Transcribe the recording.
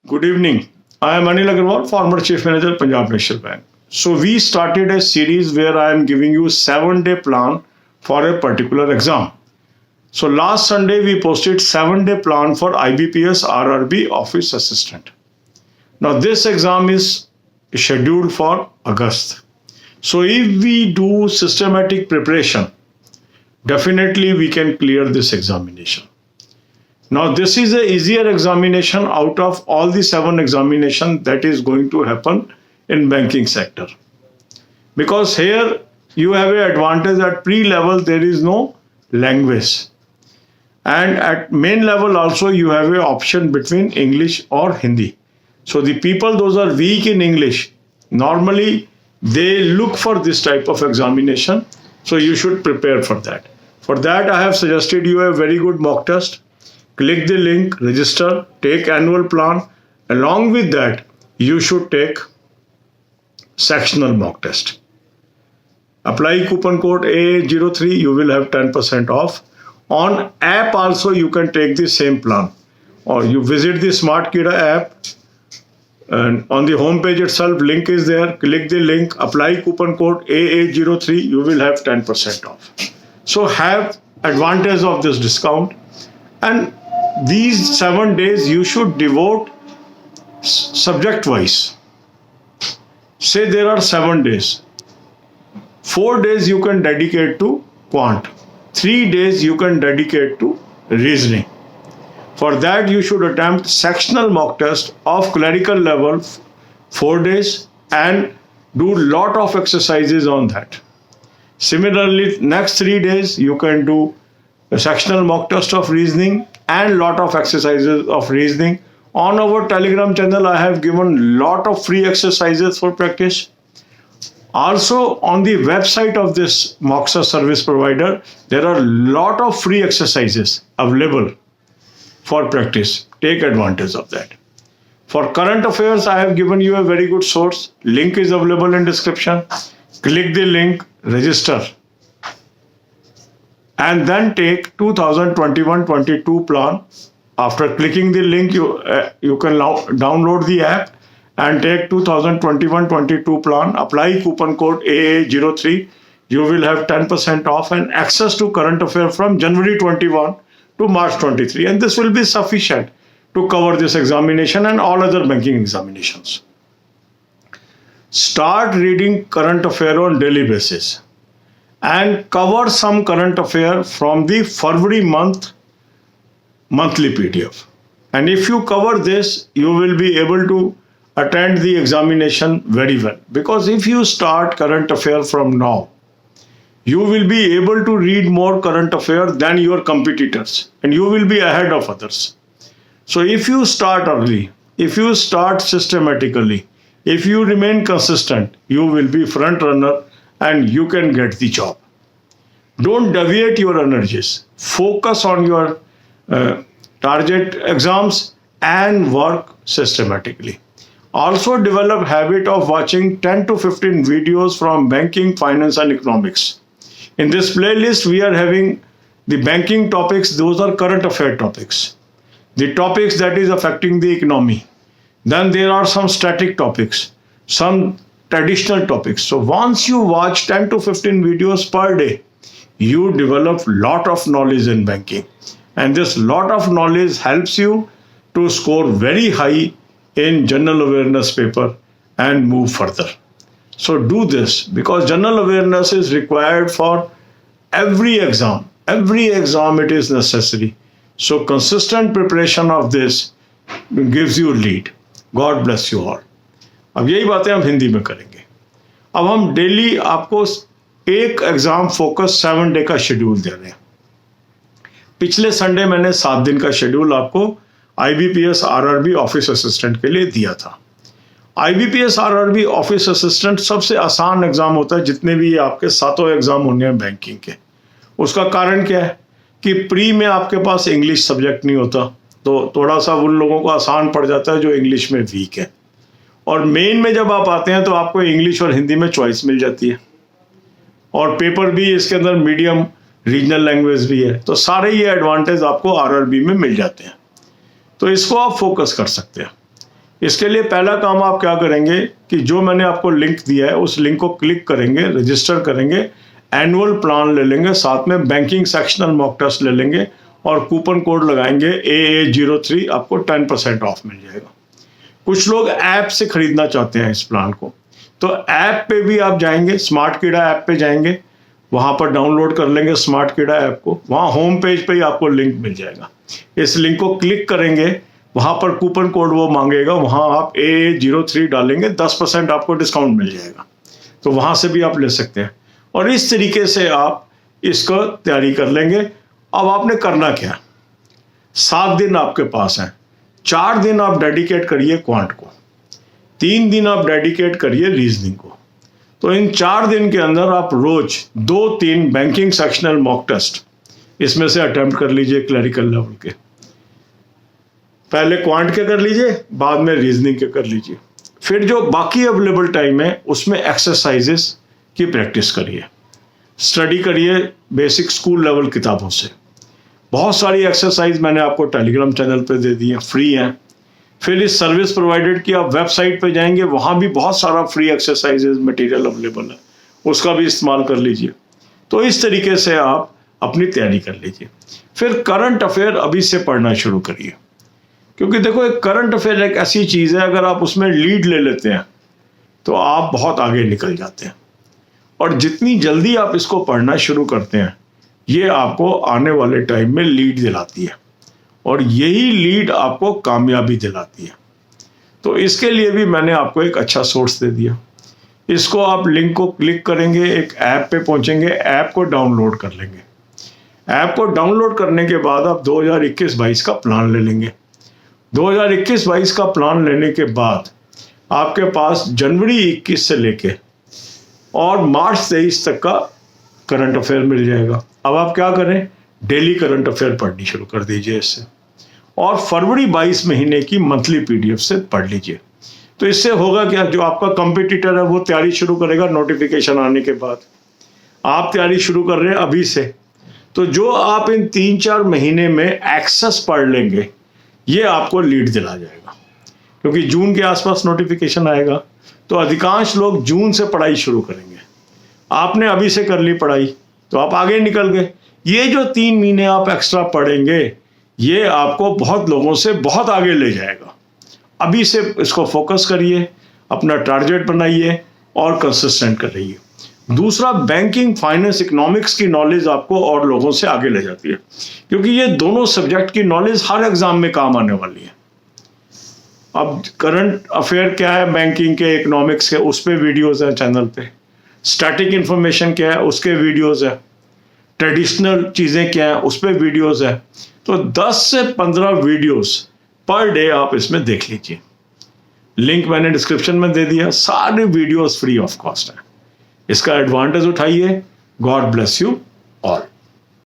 Good evening. I am Anil Agarwal, former Chief Manager, Punjab National Bank. So we started a series where I am giving you 7-day plan for a particular exam. So last Sunday we posted 7-day plan for IBPS RRB Office Assistant. Now this exam is scheduled for August. So if we do systematic preparation, definitely we can clear this examination. Now this is a easier examination out of all the 7 examinations that is going to happen in banking sector. Because here you have an advantage at pre-level there is no language. And at main level also you have an option between English or Hindi. So the people those are weak in English, normally they look for this type of examination. So you should prepare for that. For that I have suggested you a very good mock test. Click the link, register, take annual plan. Along with that, you should take sectional mock test. Apply coupon code AA03, you will have 10% off. On app also, you can take the same plan. Or you visit the Smart Kida app. And on the home page itself, link is there. Click the link, apply coupon code AA03, you will have 10% off. So have advantage of this discount. And these 7 days you should devote subject wise. Say there are 7 days. 4 days you can dedicate to quant. 3 days you can dedicate to reasoning. For that you should attempt sectional mock test of clerical level 4 days and do lot of exercises on that. Similarly, next 3 days you can do a sectional mock test of reasoning and lot of exercises of reasoning. On our Telegram channel, I have given lot of free exercises for practice. Also, on the website of this Moxa service provider, there are lot of free exercises available for practice. Take advantage of that. For current affairs, I have given you a very good source. Link is available in description. Click the link, register. And then take 2021-22 plan. After clicking the link, you can now download the app and take 2021-22 plan. Apply coupon code AA03. You will have 10% off and access to current affair from January 21 to March 23. And this will be sufficient to cover this examination and all other banking examinations. Start reading current affair on daily basis. And cover some current affair from the February monthly PDF. And if you cover this, you will be able to attend the examination very well. Because if you start current affair from now, you will be able to read more current affair than your competitors. And you will be ahead of others. So if you start early, if you start systematically, if you remain consistent, you will be front runner and you can get the job. Don't deviate your energies. Focus on your target exams and work systematically. Also develop habit of watching 10 to 15 videos from banking, finance and economics. In this playlist, we are having the banking topics. Those are current affair topics. The topics that is affecting the economy. Then there are some static topics, some traditional topics. So once you watch 10 to 15 videos per day, you develop lot of knowledge in banking. And this lot of knowledge helps you to score very high in general awareness paper and move further. So do this because general awareness is required for every exam. Every exam it is necessary. So consistent preparation of this gives you lead. God bless you all. अब यही बातें हम हिंदी में करेंगे. अब हम daily आपको एक एग्जाम फोकस 7 डे का शेड्यूल दे रहे हैं. पिछले संडे मैंने 7 दिन का शेड्यूल आपको IBPS RRB ऑफिस असिस्टेंट के लिए दिया था. IBPS RRB ऑफिस असिस्टेंट सबसे आसान एग्जाम होता है जितने भी आपके 7 एग्जाम होंगे हैं बैंकिंग के. उसका कारण क्या है कि प्री में आपके पास इंग्लिश सब्जेक्ट नहीं होता, तो थोड़ा सा उन लोगों को आसान पड़ जाता है जो इंग्लिश में वीक है. और मेन में जब आप आते हैं तो आपको इंग्लिश और हिंदी में चॉइस मिल जाती है और पेपर भी इसके अंदर मीडियम रीजनल लैंग्वेज भी है. तो सारे ये एडवांटेज आपको RRB में मिल जाते हैं. तो इसको आप फोकस कर सकते हैं. इसके लिए पहला काम आप क्या करेंगे कि जो मैंने आपको लिंक दिया है उस लिंक को क्लिक करेंगे, रजिस्टर करेंगे, एनुअल प्लान ले लेंगे, साथ में बैंकिंग सेक्शनल मॉक टेस्ट ले लेंगे और कूपन कोड लगाएंगे AA03, आपको 10% ऑफ मिल जाएगा। कुछ लोग ऐप से खरीदना चाहते हैं इस प्लान को, तो ऐप पे भी आप जाएंगे, स्मार्ट कीड़ा ऐप पे जाएंगे, वहां पर डाउनलोड कर लेंगे स्मार्ट कीड़ा ऐप को, वहां होम पेज पे ही आपको लिंक मिल जाएगा। इस लिंक को क्लिक करेंगे, वहां पर कूपन कोड वो मांगेगा, वहां आप AA03 डालेंगे, 10% आपको डिस्काउंट मिल जाएगा, तो वहां से भी आप ले सकते हैं। और इस तरीके से आप इसको तैयारी कर लेंगे। अब आपने करना क्या, 7 दिन आपके पास हैं। 4 दिन आप डेडिकेट करिए क्वांट को, 3 दिन आप डेडिकेट करिए रीजनिंग को। तो इन 4 दिन के अंदर आप रोज 2-3 बैंकिंग सेक्शनल मॉक टेस्ट इसमें से अटेम्प्ट कर लीजिए क्लरिकल लेवल के। पहले क्वांट के कर लीजिए, बाद में रीजनिंग के कर लीजिए। फिर जो बाकी अवेलेबल टाइम है उसमें एक्सरसाइजेस की प्रैक्टिस करिए, स्टडी करिए बेसिक स्कूल लेवल किताबों से। बहुत सारी एक्सरसाइज मैंने आपको टेलीग्राम चैनल पे दे दी हैं, फ्री हैं। फिर इस सर्विस प्रोवाइडेड की आप वेबसाइट पे जाएंगे, वहाँ भी बहुत सारा फ्री एक्सरसाइजेज मटेरियल अवेलेबल है, उसका भी इस्तेमाल कर लीजिए। तो इस तरीके से आप अपनी तैयारी कर लीजिए। फिर करंट अफेयर अभी से पढ़ना शुरू करिए, क्योंकि देखो एक करंट अफेयर एक ऐसी चीज़ है, अगर आप उसमें लीड ले लेते हैं तो आप बहुत आगे निकल जाते हैं। और जितनी जल्दी आप इसको पढ़ना शुरू करते हैं, ये आपको आने वाले टाइम में लीड दिलाती है, और यही लीड आपको कामयाबी दिलाती है। तो इसके लिए भी मैंने आपको एक अच्छा सोर्स दे दिया। इसको आप लिंक को क्लिक करेंगे, एक ऐप पे पहुंचेंगे, ऐप को डाउनलोड कर लेंगे। ऐप को डाउनलोड करने के बाद आप 2021-22 का प्लान ले लेंगे। 2021-22 का प्लान लेने के बाद आपके पास जनवरी 21 से लेके और मार्च 23 तक का करंट अफेयर मिल जाएगा। अब आप क्या करें, डेली करंट अफेयर पढ़नी शुरू कर दीजिए इससे, और फरवरी 22 महीने की मंथली PDF से पढ़ लीजिए। तो इससे होगा क्या, जो आपका कंपटीटर है वो तैयारी शुरू करेगा नोटिफिकेशन आने के बाद, आप तैयारी शुरू कर रहे हैं अभी से। तो जो आप इन 3-4 महीने में एक्सेस पढ़ लेंगे, ये आपको लीड दिला जाएगा, क्योंकि जून के आसपास नोटिफिकेशन आएगा, तो अधिकांश लोग जून से पढ़ाई शुरू करेंगे। आपने अभी से कर ली पढ़ाई तो आप आगे निकल गए। ये जो 3 महीने आप एक्स्ट्रा पढ़ेंगे, ये आपको बहुत लोगों से बहुत आगे ले जाएगा। अभी से इसको फोकस करिए, अपना टारगेट बनाइए और कंसिस्टेंट करिए। दूसरा, बैंकिंग, फाइनेंस, इकोनॉमिक्स की नॉलेज आपको और लोगों से आगे ले जाती है, क्योंकि ये दोनों सब्जेक्ट की नॉलेज हर एग्जाम में काम आने वाली है। अब करंट अफेयर क्या है बैंकिंग के, इकोनॉमिक्स के, उस पर वीडियोज़ हैं चैनल पे। स्टैटिक इन्फॉर्मेशन क्या है, उसके वीडियोज़ है। ट्रेडिशनल चीज़ें क्या है, उस पर वीडियोज़ है। तो 10 से 15 वीडियोज़ पर डे आप इसमें देख लीजिए। लिंक मैंने डिस्क्रिप्शन में दे दिया, सारे वीडियोज़ फ्री ऑफ कॉस्ट हैं। इसका एडवांटेज उठाइए। God bless you all.